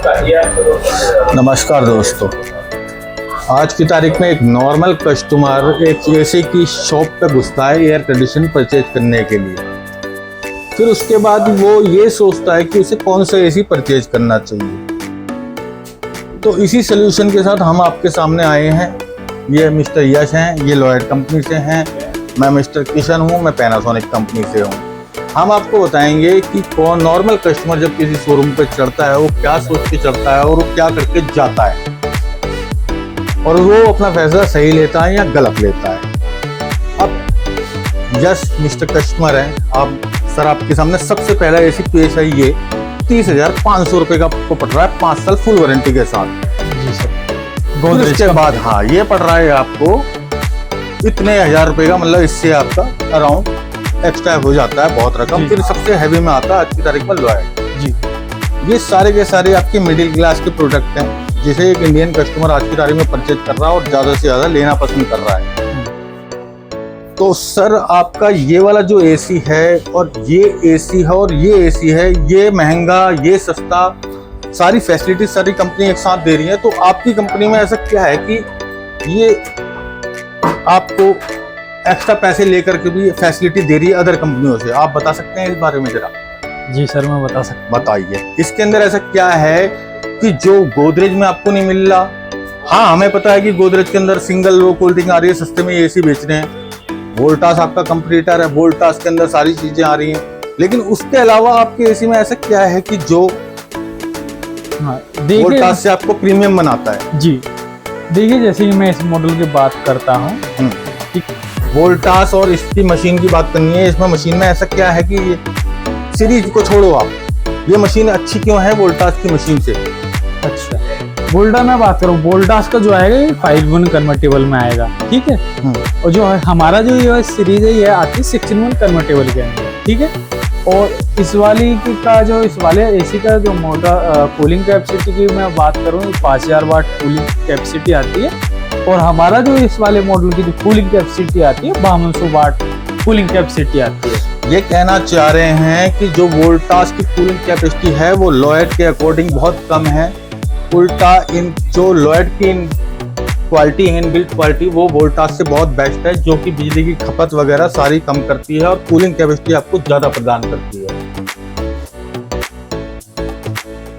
नमस्कार दोस्तों, आज की तारीख में एक नॉर्मल कस्टमर एक एसी की शॉप पे घुसता है एयर कंडीशन परचेज करने के लिए। फिर उसके बाद वो ये सोचता है कि उसे कौन सा एसी परचेज करना चाहिए। तो इसी सोल्यूशन के साथ हम आपके सामने आए हैं। ये मिस्टर यश हैं, ये लॉयड कंपनी से हैं। मैं मिस्टर किशन हूँ, मैं पैनासोनिक कंपनी से हूँ। हम आपको बताएंगे कि कौन नॉर्मल कस्टमर जब किसी शोरूम पे चढ़ता है वो क्या सोच के चढ़ता है और वो क्या करके जाता है, और वो अपना फैसला सही लेता है या गलत लेता है। अब यस मिस्टर कस्टमर है, आप सर आपके सामने सबसे पहला एसी पेश है। ये 30,500 रुपये का आपको पड़ रहा है 5 साल फुल वारंटी के साथ। जी सर। गोदरेज के बाद हाँ ये पड़ रहा है आपको इतने 1000 रुपये का, मतलब इससे आपका अराउंड एक्स्ट्रा हो जाता है बहुत रकम। फिर सबसे हैवी में आता है आज की तारीख में लॉयड जी। ये सारे के सारे आपके मिडिल क्लास के प्रोडक्ट हैं जिसे एक इंडियन कस्टमर आज की तारीख में परचेज कर रहा है और ज्यादा से ज्यादा लेना पसंद कर रहा है। तो सर आपका ये वाला जो एसी है और ये एसी है और ये एसी है, ये महंगा ये सस्ता, सारी फैसिलिटी सारी कंपनी एक साथ दे रही है। तो आपकी कंपनी में ऐसा क्या है कि ये आपको एक्स्ट्रा पैसे लेकर के भी फैसिलिटी दे रही है अदर कंपनियों से? आप बता सकते हैं इस बारे में जरा? जी सर, मैं बता सकता हूँ। बताइए इसके अंदर ऐसा क्या है कि जो गोदरेज में आपको नहीं मिल रहा। हाँ हमें पता है कि गोदरेज के अंदर सिंगल रो कोल्ड आ रही है, सस्ते में एसी बेच रहे हैं। वोल्टास आपका कंपटीटर है, वोल्टास के अंदर सारी चीजें आ रही हैं, लेकिन उसके अलावा आपके एसी में ऐसा क्या है कि जो वोल्टास से आपको प्रीमियम बनाता है? जी देखिए, जैसे कि मैं इस मॉडल की बात करता हूँ, वोल्टास और इसकी मशीन की बात करनी है। इसमें मशीन में ऐसा क्या है कि ये सीरीज को छोड़ो आप, ये मशीन अच्छी क्यों है वोल्टास की मशीन से? अच्छा, वोल्टा में बात करूँ, वोल्टास का जो आएगा ये 5-in-1 कन्वर्टेबल में आएगा, ठीक है। और जो है हमारा जो ये सीरीज है ये आती है 6-in-1 कन्वर्टेबल के अंदर, ठीक है। और इस वाली का जो इस वाले एसी का जो मोटर कूलिंग कैपेसिटी की मैं बात करूँ, 5000 वाट कूलिंग कैपेसिटी आती है। और हमारा जो इस वाले मॉडल की जो कूलिंग कैपेसिटी आती है 5200 वाट कूलिंग कैपेसिटी आती है। ये कहना चाह रहे हैं कि जो वोल्टास की कूलिंग कैपेसिटी है वो लॉयड के अकॉर्डिंग बहुत कम है। उल्टा इन जो लॉयड की क्वालिटी है, इनबिल्ट क्वालिटी, वो वोल्टास से बहुत बेस्ट है, जो कि बिजली की खपत वगैरह सारी कम करती है और कूलिंग कैपेसिटी आपको ज़्यादा प्रदान करती है।